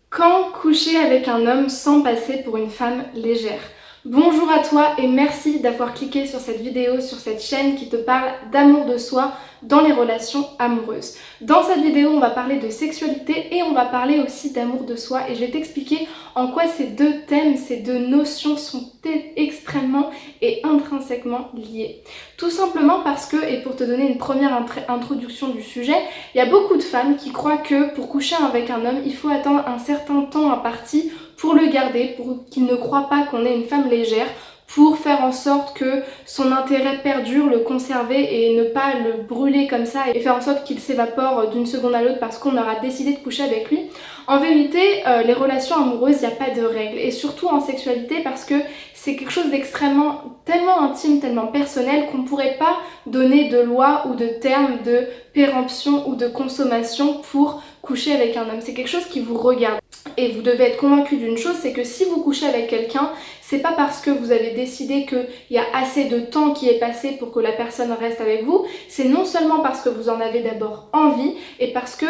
Quand coucher avec un homme sans passer pour une femme légère? Bonjour à toi et merci d'avoir cliqué sur cette vidéo, sur cette chaîne qui te parle d'amour de soi dans les relations amoureuses. Dans cette vidéo, on va parler de sexualité et on va parler aussi d'amour de soi et je vais t'expliquer en quoi ces deux thèmes, ces deux notions sont extrêmement et intrinsèquement liées. Tout simplement parce que, et pour te donner une première introduction du sujet, il y a beaucoup de femmes qui croient que pour coucher avec un homme, il faut attendre un certain temps imparti pour le garder, pour qu'il ne croit pas qu'on est une femme légère, pour faire en sorte que son intérêt perdure, le conserver et ne pas le brûler comme ça et faire en sorte qu'il s'évapore d'une seconde à l'autre parce qu'on aura décidé de coucher avec lui. En vérité, les relations amoureuses, il n'y a pas de règles et surtout en sexualité parce que c'est quelque chose d'extrêmement, tellement intime, tellement personnel qu'on ne pourrait pas donner de loi ou de termes de péremption ou de consommation pour coucher avec un homme. C'est quelque chose qui vous regarde. Et vous devez être convaincu d'une chose, c'est que si vous couchez avec quelqu'un, c'est pas parce que vous avez décidé qu'il y a assez de temps qui est passé pour que la personne reste avec vous, c'est non seulement parce que vous en avez d'abord envie et parce que,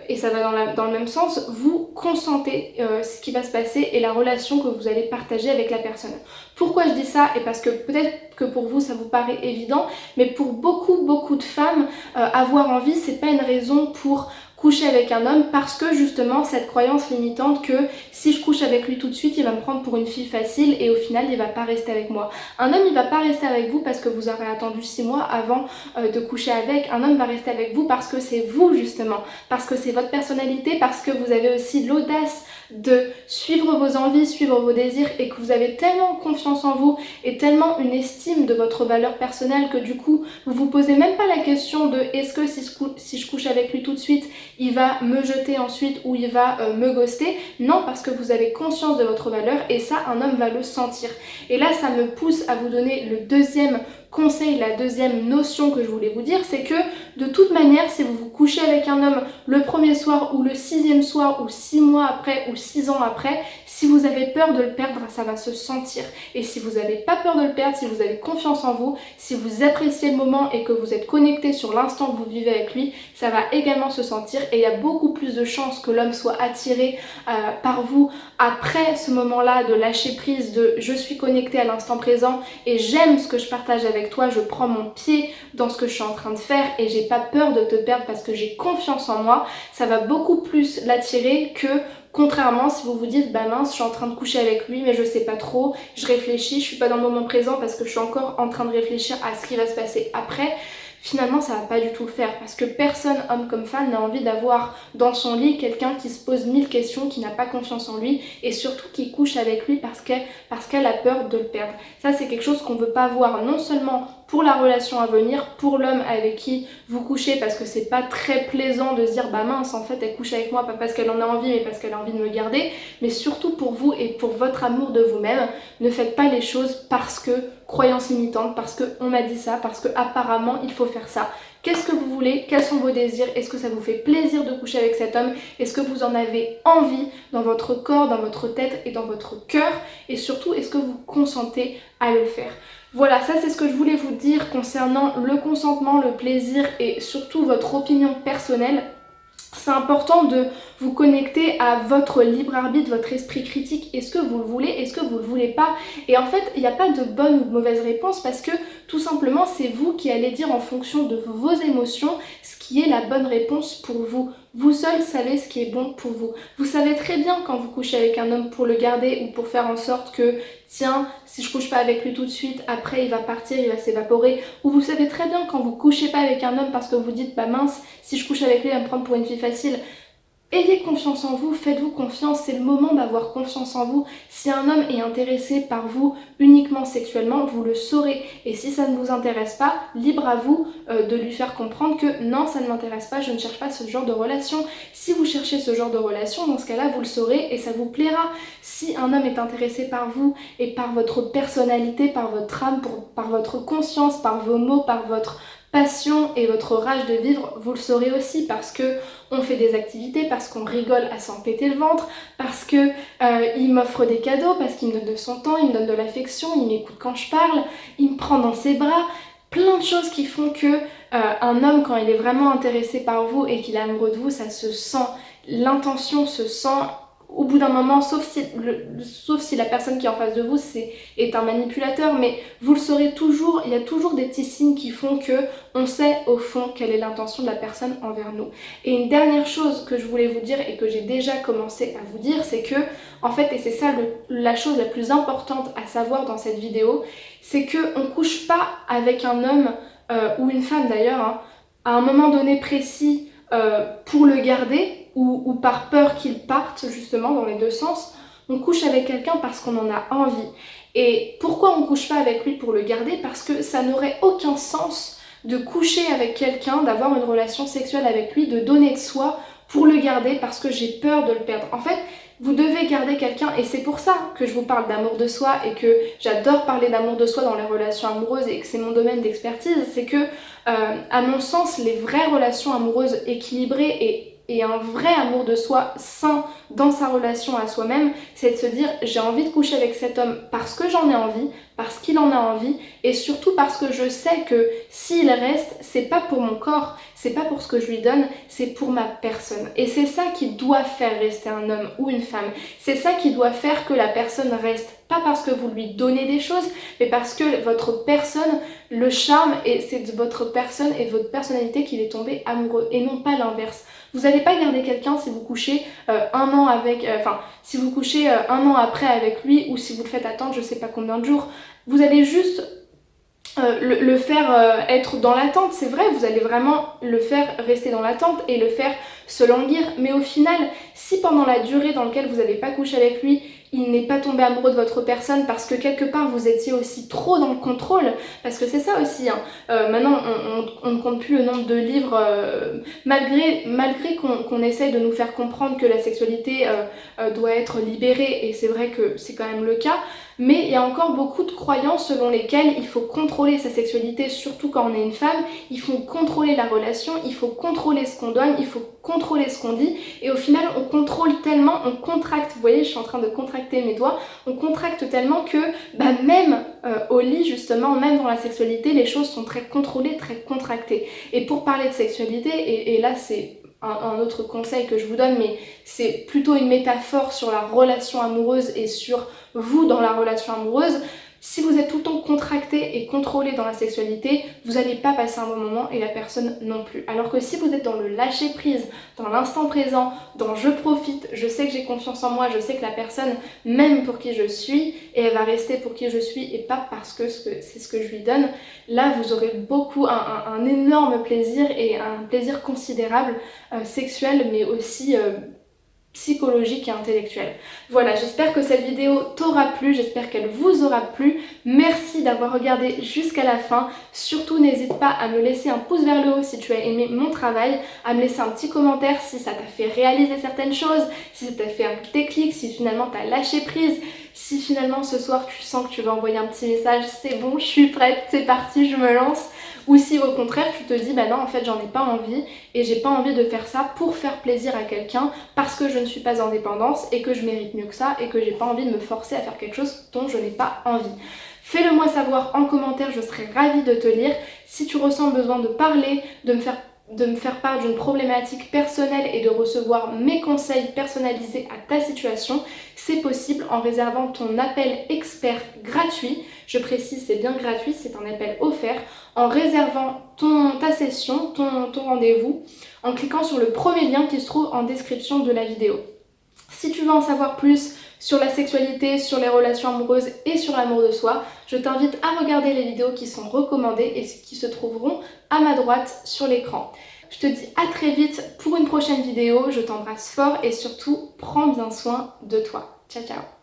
et ça va dans le même sens, vous consentez ce qui va se passer et la relation que vous allez partager avec la personne. Pourquoi je dis ça? Et parce que peut-être que pour vous ça vous paraît évident, mais pour beaucoup de femmes, avoir envie c'est pas une raison pour coucher avec un homme parce que justement cette croyance limitante que si je couche avec lui tout de suite il va me prendre pour une fille facile et au final il va pas rester avec moi. Un homme il va pas rester avec vous parce que vous aurez attendu 6 mois avant de coucher avec. Un homme va rester avec vous parce que c'est vous justement, parce que c'est votre personnalité, parce que vous avez aussi l'audace de suivre vos envies, suivre vos désirs et que vous avez tellement confiance en vous et tellement une estime de votre valeur personnelle que du coup vous vous posez même pas la question de est-ce que si je couche avec lui tout de suite il va me jeter ensuite ou il va me ghoster. Non, parce que vous avez conscience de votre valeur et ça un homme va le sentir. Et là ça me pousse à vous donner le deuxième conseil, la deuxième notion que je voulais vous dire, c'est que de toute manière, si vous vous couchez avec un homme le premier soir ou le 6e soir ou 6 mois après ou 6 ans après, si vous avez peur de le perdre, ça va se sentir. Et si vous n'avez pas peur de le perdre, si vous avez confiance en vous, si vous appréciez le moment et que vous êtes connecté sur l'instant que vous vivez avec lui, ça va également se sentir et il y a beaucoup plus de chances que l'homme soit attiré par vous après ce moment-là de lâcher prise, de je suis connecté à l'instant présent et j'aime ce que je partage avec toi, je prends mon pied dans ce que je suis en train de faire et j'ai pas peur de te perdre parce que j'ai confiance en moi, ça va beaucoup plus l'attirer que contrairement si vous vous dites bah mince je suis en train de coucher avec lui mais je sais pas trop, je réfléchis, je suis pas dans le moment présent parce que je suis encore en train de réfléchir à ce qui va se passer après. Finalement ça va pas du tout le faire parce que personne, homme comme femme, n'a envie d'avoir dans son lit quelqu'un qui se pose 1000 questions, qui n'a pas confiance en lui et surtout qui couche avec lui parce qu'elle a peur de le perdre. Ça c'est quelque chose qu'on veut pas voir non seulement pour la relation à venir, pour l'homme avec qui vous couchez parce que c'est pas très plaisant de se dire bah mince en fait elle couche avec moi pas parce qu'elle en a envie mais parce qu'elle a envie de me garder, mais surtout pour vous et pour votre amour de vous-même. Ne faites pas les choses parce que croyance limitante, parce qu'on m'a dit ça, parce que apparemment il faut faire ça. Qu'est-ce que vous voulez? Quels sont vos désirs? Est-ce que ça vous fait plaisir de coucher avec cet homme? Est-ce que vous en avez envie dans votre corps, dans votre tête et dans votre cœur? Et surtout, est-ce que vous consentez à le faire? Voilà, ça c'est ce que je voulais vous dire concernant le consentement, le plaisir et surtout votre opinion personnelle. C'est important de vous connecter à votre libre arbitre, votre esprit critique. Est-ce que vous le voulez? Est-ce que vous le voulez pas? Et en fait, il n'y a pas de bonne ou de mauvaise réponse parce que tout simplement, c'est vous qui allez dire en fonction de vos émotions ce qui est la bonne réponse pour vous. Vous seul savez ce qui est bon pour vous. Vous savez très bien quand vous couchez avec un homme pour le garder ou pour faire en sorte que tiens, si je couche pas avec lui tout de suite, après il va partir, il va s'évaporer. Ou vous savez très bien quand vous couchez pas avec un homme parce que vous dites bah mince, si je couche avec lui, il va me prendre pour une fille facile. Ayez confiance en vous, faites-vous confiance, c'est le moment d'avoir confiance en vous. Si un homme est intéressé par vous uniquement sexuellement, vous le saurez. Et si ça ne vous intéresse pas, libre à vous de lui faire comprendre que non, ça ne m'intéresse pas, je ne cherche pas ce genre de relation. Si vous cherchez ce genre de relation, dans ce cas-là, vous le saurez et ça vous plaira. Si un homme est intéressé par vous et par votre personnalité, par votre âme, par votre conscience, par vos mots, par votre passion et votre rage de vivre, vous le saurez aussi parce que on fait des activités, parce qu'on rigole à s'en péter le ventre, parce que il m'offre des cadeaux, parce qu'il me donne de son temps, il me donne de l'affection, il m'écoute quand je parle, il me prend dans ses bras, plein de choses qui font que un homme quand il est vraiment intéressé par vous et qu'il est amoureux de vous, ça se sent, l'intention se sent au bout d'un moment, sauf si la personne qui est en face de vous est un manipulateur, mais vous le saurez toujours, il y a toujours des petits signes qui font que on sait au fond quelle est l'intention de la personne envers nous. Et une dernière chose que je voulais vous dire et que j'ai déjà commencé à vous dire, c'est que, en fait, et c'est ça la chose la plus importante à savoir dans cette vidéo, c'est qu'on ne couche pas avec un homme ou une femme d'ailleurs, hein, à un moment donné précis pour le garder, ou par peur qu'il parte, justement, dans les deux sens. On couche avec quelqu'un parce qu'on en a envie. Et pourquoi on ne couche pas avec lui pour le garder? Parce que ça n'aurait aucun sens de coucher avec quelqu'un, d'avoir une relation sexuelle avec lui, de donner de soi pour le garder parce que j'ai peur de le perdre. En fait, vous devez garder quelqu'un, et c'est pour ça que je vous parle d'amour de soi et que j'adore parler d'amour de soi dans les relations amoureuses et que c'est mon domaine d'expertise. C'est que, à mon sens, les vraies relations amoureuses équilibrées et un vrai amour de soi sain dans sa relation à soi-même, c'est de se dire j'ai envie de coucher avec cet homme parce que j'en ai envie, parce qu'il en a envie, et surtout parce que je sais que s'il reste, c'est pas pour mon corps, c'est pas pour ce que je lui donne, c'est pour ma personne. Et c'est ça qui doit faire rester un homme ou une femme. C'est ça qui doit faire que la personne reste. Pas parce que vous lui donnez des choses, mais parce que votre personne, le charme, et c'est de votre personne et de votre personnalité qu'il est tombé amoureux, et non pas l'inverse. Vous n'allez pas garder quelqu'un si vous couchez un an avec, si vous couchez un an après avec lui, ou si vous le faites attendre je sais pas combien de jours. Vous allez juste le faire être dans l'attente, c'est vrai, vous allez vraiment le faire rester dans l'attente et le faire se languir, mais au final, si pendant la durée dans laquelle vous n'avez pas couché avec lui, il n'est pas tombé amoureux de votre personne parce que quelque part vous étiez aussi trop dans le contrôle, parce que c'est ça aussi, hein. Maintenant on ne compte plus le nombre de livres, malgré qu'on essaye de nous faire comprendre que la sexualité doit être libérée, et c'est vrai que c'est quand même le cas, mais il y a encore beaucoup de croyances selon lesquelles il faut contrôler sa sexualité, surtout quand on est une femme, il faut contrôler la relation, il faut contrôler ce qu'on donne, il faut contrôler ce qu'on dit, et au final on contrôle tellement, on contracte, vous voyez je suis en train de contracter mes doigts, on contracte tellement que même au lit justement, même dans la sexualité, les choses sont très contrôlées, très contractées. Et pour parler de sexualité, et là c'est un autre conseil que je vous donne, mais c'est plutôt une métaphore sur la relation amoureuse et sur vous dans la relation amoureuse. Si vous êtes tout le temps contracté et contrôlé dans la sexualité, vous n'allez pas passer un bon moment et la personne non plus. Alors que si vous êtes dans le lâcher prise, dans l'instant présent, dans je profite, je sais que j'ai confiance en moi, je sais que la personne m'aime pour qui je suis et elle va rester pour qui je suis et pas parce que c'est ce que je lui donne, là vous aurez beaucoup un énorme plaisir et un plaisir considérable sexuel, mais aussi psychologique et intellectuelle. Voilà, j'espère que cette vidéo t'aura plu, j'espère qu'elle vous aura plu. Merci d'avoir regardé jusqu'à la fin. Surtout n'hésite pas à me laisser un pouce vers le haut si tu as aimé mon travail, à me laisser un petit commentaire si ça t'a fait réaliser certaines choses, si ça t'a fait un déclic, si finalement t'as lâché prise, si finalement ce soir tu sens que tu vas envoyer un petit message, c'est bon, je suis prête, c'est parti, je me lance. Ou si au contraire tu te dis bah non en fait j'en ai pas envie et j'ai pas envie de faire ça pour faire plaisir à quelqu'un parce que je ne suis pas en dépendance et que je mérite mieux que ça et que j'ai pas envie de me forcer à faire quelque chose dont je n'ai pas envie. Fais-le moi savoir en commentaire, je serai ravie de te lire. Si tu ressens le besoin de parler, de me faire part d'une problématique personnelle et de recevoir mes conseils personnalisés à ta situation, c'est possible en réservant ton appel expert gratuit. Je précise, c'est bien gratuit, c'est un appel offert. En réservant ta session, ton rendez-vous, en cliquant sur le premier lien qui se trouve en description de la vidéo. Si tu veux en savoir plus sur la sexualité, sur les relations amoureuses et sur l'amour de soi, je t'invite à regarder les vidéos qui sont recommandées et qui se trouveront à ma droite sur l'écran. Je te dis à très vite pour une prochaine vidéo, je t'embrasse fort et surtout prends bien soin de toi. Ciao ciao.